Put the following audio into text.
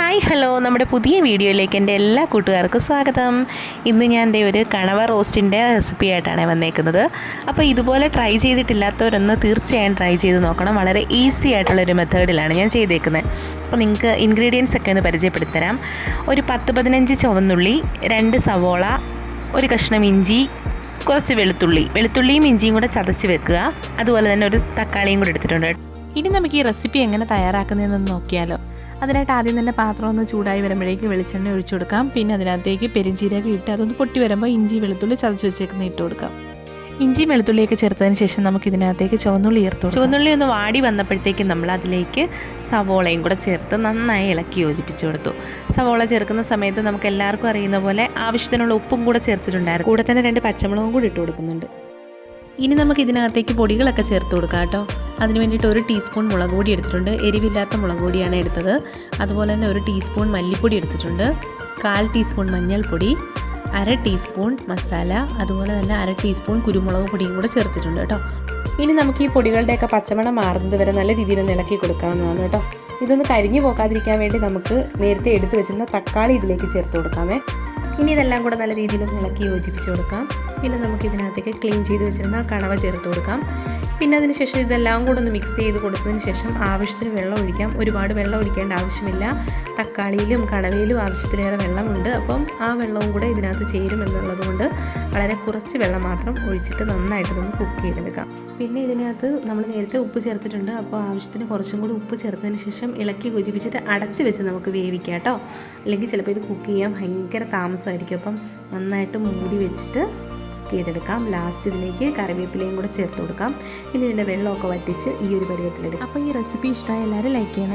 Hi hello, നമ്മുടെ പുതിയ വീഡിയോയിലേക്ക് എൻ്റെ എല്ലാ കൂട്ടുകാർക്കും സ്വാഗതം. ഇന്ന് ഞാൻ ഒരു കണവ റോസ്റ്റിൻ്റെ റെസിപ്പി ആയിട്ടാണ് വന്നേക്കുന്നത്. അപ്പോൾ ഇതുപോലെ ട്രൈ ചെയ്തിട്ടില്ലാത്തവരൊന്ന് തീർച്ചയായും ട്രൈ ചെയ്ത് നോക്കണം. വളരെ ഈസി ആയിട്ടുള്ളൊരു മെത്തേഡിലാണ് ഞാൻ ചെയ്തേക്കുന്നത്. അപ്പോൾ നിങ്ങൾക്ക് ഇൻഗ്രീഡിയൻസ് ഒക്കെ ഒന്ന് പരിചയപ്പെടുത്തരാം. ഒരു 10-15 ചുവന്നുള്ളി, 2 സവോള, ഒരു കഷ്ണം ഇഞ്ചി, കുറച്ച് വെളുത്തുള്ളിയും ഇഞ്ചിയും കൂടെ ചതച്ച് വെക്കുക. അതുപോലെ തന്നെ ഒരു തക്കാളിയും കൂടെ എടുത്തിട്ടുണ്ട്. ഇനി നമുക്ക് ഈ റെസിപ്പി എങ്ങനെ തയ്യാറാക്കുന്നതെന്ന് നോക്കിയാലോ. അതിനായിട്ട് ആദ്യം തന്നെ പാത്രം ഒന്ന് ചൂടായി വരുമ്പോഴേക്ക് വെളിച്ചെണ്ണ ഒഴിച്ചു കൊടുക്കാം. പിന്നെ അതിനകത്തേക്ക് പെരിഞ്ചീരകം ഇട്ട് അതൊന്ന് പൊട്ടി വരുമ്പോൾ ഇഞ്ചി വെളുത്തുള്ളി ചതച്ച് വെച്ചേക്കുന്ന ഇട്ട് കൊടുക്കാം. ഇഞ്ചി വെളുത്തുള്ളിയൊക്കെ ചേർത്തതിന് ശേഷം നമുക്ക് ഇതിനകത്തേക്ക് ചുവന്നുള്ളി ചുവന്നുള്ളി ഒന്ന് വാടി വന്നപ്പോഴത്തേക്കും നമ്മൾ അതിലേക്ക് സവോളയും കൂടെ ചേർത്ത് നന്നായി ഇളക്കി യോജിപ്പിച്ചു കൊടുത്തു. സവോള ചേർക്കുന്ന സമയത്ത് നമുക്ക് എല്ലാവർക്കും അറിയുന്ന പോലെ ആവശ്യത്തിനുള്ള ഉപ്പും കൂടെ ചേർത്തിട്ടുണ്ടായിരുന്നു. കൂടെ തന്നെ 2 പച്ചമുളകും കൂടി ഇട്ട് കൊടുക്കുന്നുണ്ട്. ഇനി നമുക്ക് ഇതിനകത്തേക്ക് പൊടികളൊക്കെ ചേർത്ത് കൊടുക്കാം കേട്ടോ. അതിന് വേണ്ടിയിട്ട് 1 ടീസ്പൂൺ മുളക് പൊടി എടുത്തിട്ടുണ്ട്. എരിവില്ലാത്ത മുളക് പൊടിയാണ് എടുത്തത്. അതുപോലെ തന്നെ 1 ടീസ്പൂൺ മല്ലിപ്പൊടി എടുത്തിട്ടുണ്ട്. 1/4 ടീസ്പൂൺ മഞ്ഞൾപ്പൊടി, 1/2 ടീസ്പൂൺ മസാല, അതുപോലെ തന്നെ 1/2 ടീസ്പൂൺ കുരുമുളക് പൊടിയും കൂടെ ചേർത്തിട്ടുണ്ട് കേട്ടോ. ഇനി നമുക്ക് ഈ പൊടികളുടെയൊക്കെ പച്ചമണം മാറുന്നത് വരെ നല്ല രീതിയിൽ ഒന്ന് ഇളക്കി കൊടുക്കാവുന്നതാണ് കേട്ടോ. ഇതൊന്ന് കരിഞ്ഞു പോകാതിരിക്കാൻ വേണ്ടി നമുക്ക് നേരത്തെ എടുത്തു വെച്ചിരുന്ന തക്കാളി ഇതിലേക്ക് ചേർത്ത് കൊടുക്കാമേ. ഇനി ഇതെല്ലാം കൂടെ നല്ല രീതിയിൽ ഇളക്കി യോജിപ്പിച്ച് കൊടുക്കാം. പിന്നെ നമുക്ക് ഇതിനകത്തേക്ക് ക്ലീൻ ചെയ്ത് വെച്ചിരുന്ന കണവ ചേർത്ത് കൊടുക്കാം. പിന്നെ അതിന് ശേഷം ഇതെല്ലാം കൂടെ ഒന്ന് മിക്സ് ചെയ്ത് കൊടുത്തതിന് ശേഷം ആവശ്യത്തിന് വെള്ളം ഒഴിക്കാം. ഒരുപാട് വെള്ളം ഒഴിക്കേണ്ട ആവശ്യമില്ല. തക്കാളിയിലും കണവയിലും ആവശ്യത്തിലേറെ വെള്ളമുണ്ട്. അപ്പം ആ വെള്ളവും കൂടെ ഇതിനകത്ത് ചേരും എന്നുള്ളത് കൊണ്ട് വളരെ കുറച്ച് വെള്ളം മാത്രം ഒഴിച്ചിട്ട് നന്നായിട്ട് നമുക്ക് കുക്ക് ചെയ്തെടുക്കാം. പിന്നെ ഇതിനകത്ത് നമ്മൾ നേരത്തെ ഉപ്പ് ചേർത്തിട്ടുണ്ട്. അപ്പോൾ ആവശ്യത്തിന് കുറച്ചും കൂടി ഉപ്പ് ചേർത്തതിന് ശേഷം ഇളക്കി യോജിപ്പിച്ചിട്ട് അടച്ച് വെച്ച് നമുക്ക് വേവിക്കാം കേട്ടോ. അല്ലെങ്കിൽ ചിലപ്പോൾ ഇത് കുക്ക് ചെയ്യാൻ ഭയങ്കര താമസമായിരിക്കും. അപ്പം നന്നായിട്ട് മൂടി വെച്ചിട്ട് ചെയ്തെടുക്കാം. ലാസ്റ്റ് ഇതിലേക്ക് കറിവേപ്പിലയും കൂടെ ചേർത്ത് കൊടുക്കാം. പിന്നെ ഇതിൻ്റെ വെള്ളമൊക്കെ വറ്റിച്ച് ഈ ഒരു പരുവത്തിലെടുക്കാം. അപ്പോൾ ഈ റെസിപ്പി ഇഷ്ടമായ എല്ലാവരും ലൈക്ക് ചെയ്യണം.